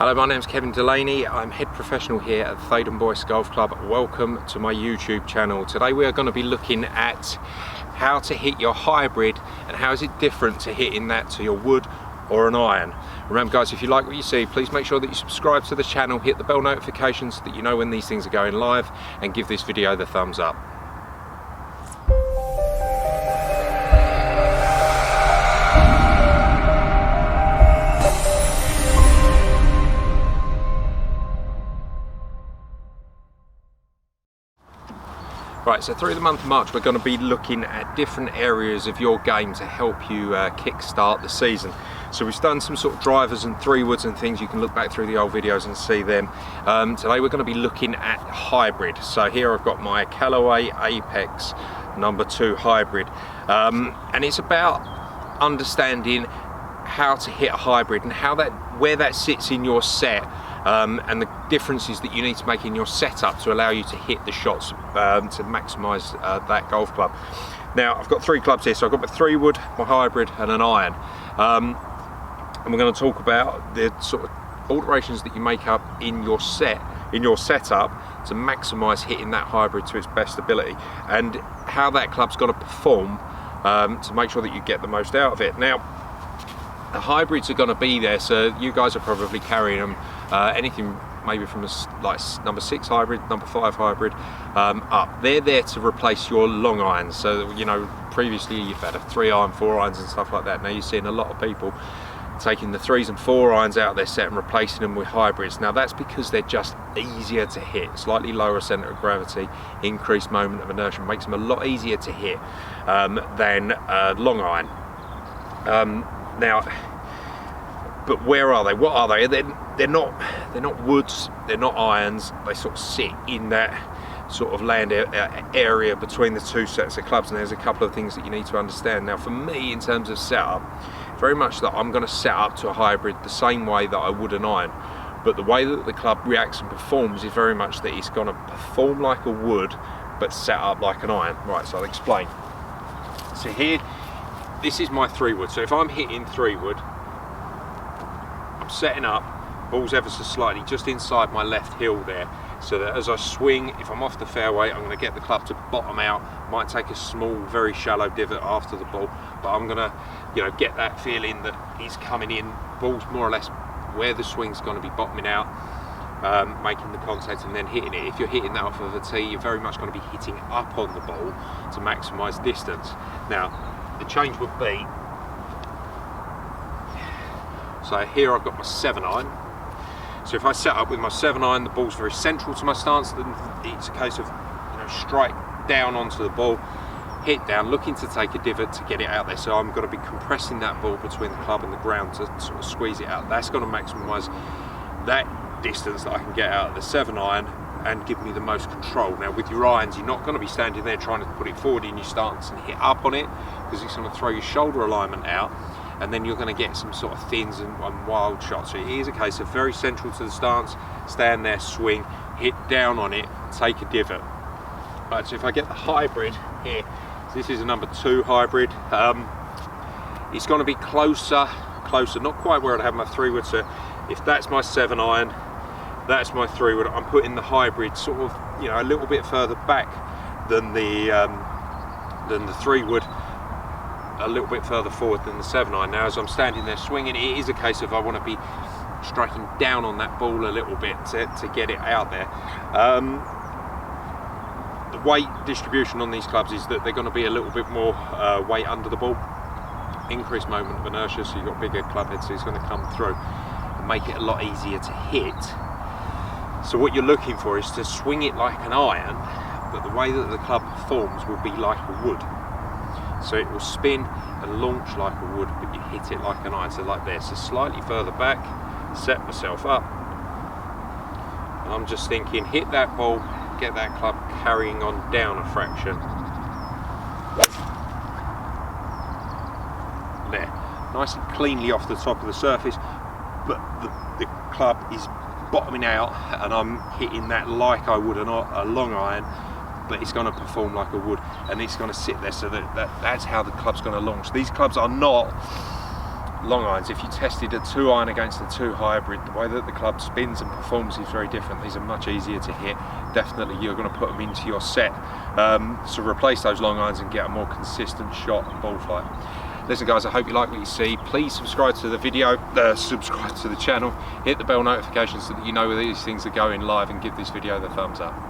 Hello, my name's Kevin Delaney. I'm head professional here at Thaden Boyce Golf Club. Welcome to my YouTube channel. Today we are going to be looking at how to hit your hybrid and how is it different to hitting that to your wood or an iron. Remember guys, if you like what you see, please make sure that you subscribe to the channel, hit the bell notification so that you know when these things are going live, and give this video the thumbs up. Right, so through the month of March we're going to be looking at different areas of your game to help you kick-start the season. So we've done some sort of drivers and 3-woods and things. You can look back through the old videos and see them. Today we're going to be looking at hybrid. So here I've got my Callaway Apex #2 hybrid, and it's about understanding how to hit a hybrid and where that sits in your set. And the differences that you need to make in your setup to allow you to hit the shots to maximise that golf club. Now I've got 3 clubs here, so I've got my 3-wood, my hybrid and an iron, and we're going to talk about the sort of alterations that you make up in your setup to maximise hitting that hybrid to its best ability, and how that club's going to perform to make sure that you get the most out of it. Now the hybrids are going to be there, so you guys are probably carrying them anything maybe from like #6 hybrid, #5 hybrid up. They're there to replace your long irons. So you know, previously you've had a 3-iron, 4-irons and stuff like that. Now you're seeing a lot of people taking the 3s and 4-irons out of their set and replacing them with hybrids. Now that's because they're just easier to hit, slightly lower centre of gravity, increased moment of inertia, makes them a lot easier to hit than long iron. Now, but where are they? What are they? They're not woods. They're not irons. They sort of sit in that sort of land area between the 2 sets of clubs. And there's a couple of things that you need to understand. Now, for me, in terms of setup, very much that I'm going to set up to a hybrid the same way that I would an iron. But the way that the club reacts and performs is very much that it's going to perform like a wood, but set up like an iron. Right. So I'll explain. So here. This is my 3-wood, so if I'm hitting 3-wood, I'm setting up, ball's ever so slightly just inside my left heel there, so that as I swing, if I'm off the fairway, I'm going to get the club to bottom out. Might take a small, very shallow divot after the ball, but I'm going to, you know, get that feeling that he's coming in, ball's more or less where the swing's going to be bottoming out, making the contact and then hitting it. If you're hitting that off of a tee, you're very much going to be hitting up on the ball to maximise distance. Now, the change would be, so here I've got my 7-iron. So if I set up with my 7-iron, the ball's very central to my stance, then it's a case of, you know, strike down onto the ball, hit down, looking to take a divot to get it out there. So I'm going to be compressing that ball between the club and the ground to sort of squeeze it out. That's going to maximise that distance that I can get out of the 7-iron and give me the most control. Now with your irons, you're not going to be standing there trying to put it forward in your stance and hit up on it, because it's going to throw your shoulder alignment out, and then you're going to get some sort of thins and wild shots. So it is a case of very central to the stance, stand there, swing, hit down on it, take a divot. Right, so if I get the hybrid here, so this is a #2 hybrid, it's going to be closer, not quite where I'd have my 3-wood. So if that's my 7-iron, that's my 3-wood, I'm putting the hybrid sort of, you know, a little bit further back than the 3-wood, a little bit further forward than the 7-iron. Now as I'm standing there swinging, it is a case of I want to be striking down on that ball a little bit to get it out there. The weight distribution on these clubs is that they're going to be a little bit more weight under the ball, increased moment of inertia, so you've got bigger club head, so it's going to come through and make it a lot easier to hit. So what you're looking for is to swing it like an iron, but the way that the club performs will be like a wood. So it will spin and launch like a wood, but you hit it like an iron. So like this, so slightly further back, set myself up, and I'm just thinking, hit that ball, get that club carrying on down a fraction. There, nice and cleanly off the top of the surface, but the club is bottoming out, and I'm hitting that like I would a long iron, but it's going to perform like a wood, and it's going to sit there. So that's how the club's going to launch. These clubs are not long irons, if you tested a 2 iron against a 2 hybrid, the way that the club spins and performs is very different. These are much easier to hit. Definitely you're going to put them into your set, so replace those long irons and get a more consistent shot and ball flight. Listen guys, I hope you like what you see. Please subscribe to the video, subscribe to the channel, hit the bell notification so that you know when these things are going live, and give this video the thumbs up.